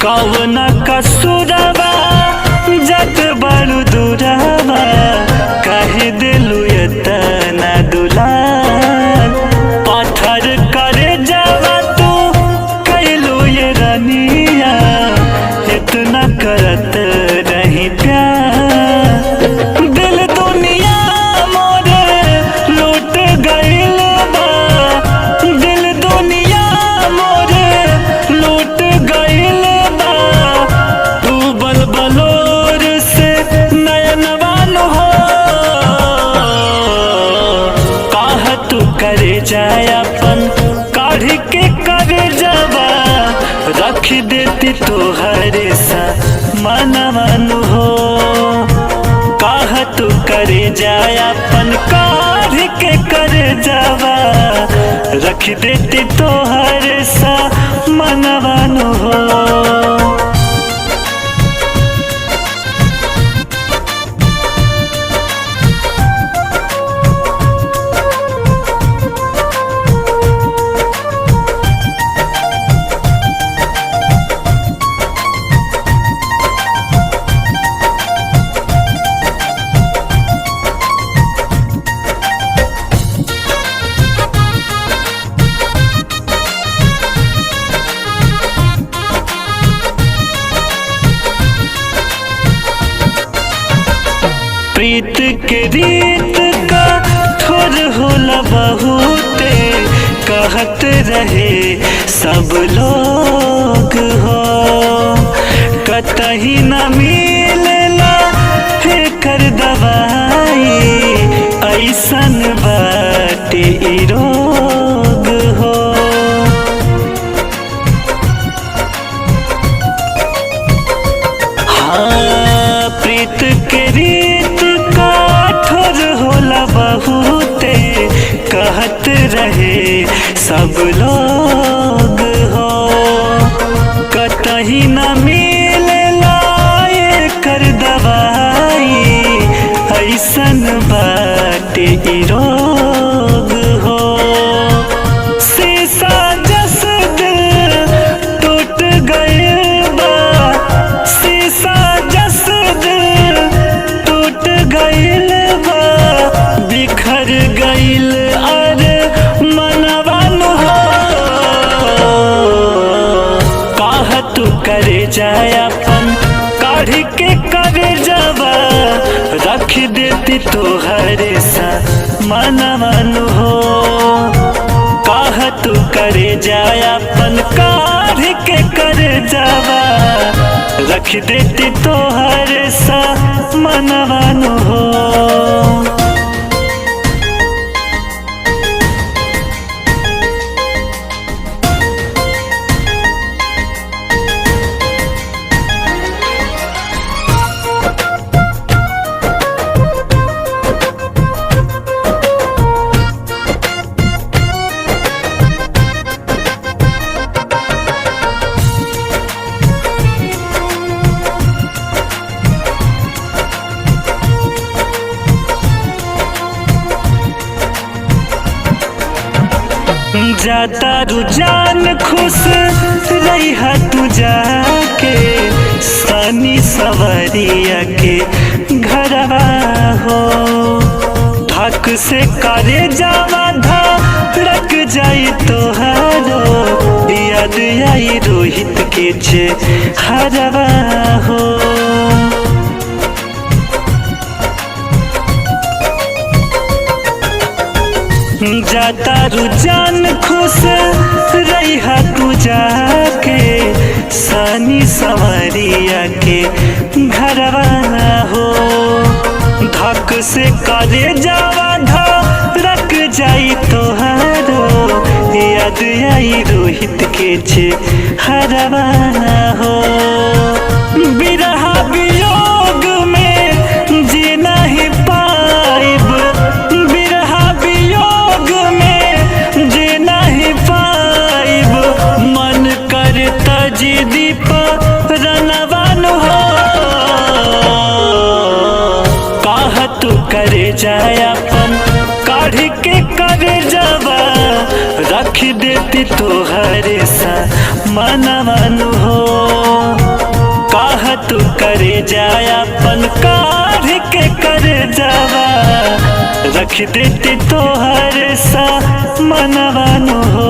कौन कसुरवा जत बड़ू दूरवा कहे दिलु एतना दुलार पत्थर करे जावा तू कैलू ये रनिया इतना करत नहीं प्यार दिल दुनिया मोरे लूट गइल बा दिल दुनिया मोरे लूट गइल बा तू बलबलोर से नयनवान हो काह तू करे जाय अपन काढ़ के कर जावा रख देती तोहरे सा मनवन हो काह तू करे जाय अपन काढ़ के कर जावा रख देती तोहरे सा मनवन हो। प्रीत के रीत का ठोर होला बहुते कहत रहे सब लोग हो कतही न मिलेला कर दवाई ऐसन बाटे इ रोग हो हाँ प्रीत के रीत होला बहुते कहत रहे सब लोग हो कतही न मिलेला कर दवाई ऐसन बाटे इ रोग हो शीशा जस दिल टूट गइल बा शीशा जस दिल टूट गइल बिखर गइल अरे मनवन हो काह तू करे जाय अपन काढ़ के कर जावा रख देती तोहरे सा मनवन हो काह तू करे जाय अपन काढ़ के कर जावा रख देती तोहरे सा मनवन हो। जाता रुझान खुश रही तू जाके सनी सवरिया के घरवा हो धक से करे जावा धड़क जाई तोहारो याद आई रोहित के छे हरवा हो जाता रुझान खुश रही तू जाके सनी सवरिया के घरवा हो धक से करे जावा धड़क जाई तोहारो याद आई रोहित के छे हरवा हो बिरहा वियोग में जी नहीं पाइब बिरहा वियोग में जी नहीं पाइब मन कर तजदी पर रनवन हो काह तू करे जाय अपन काढ़ के कर जावा रख देती तोहरे सा मनवन हो। करे जाया अपन काढ़ के कर जावा रख देते तोहर सा मनवानु हो।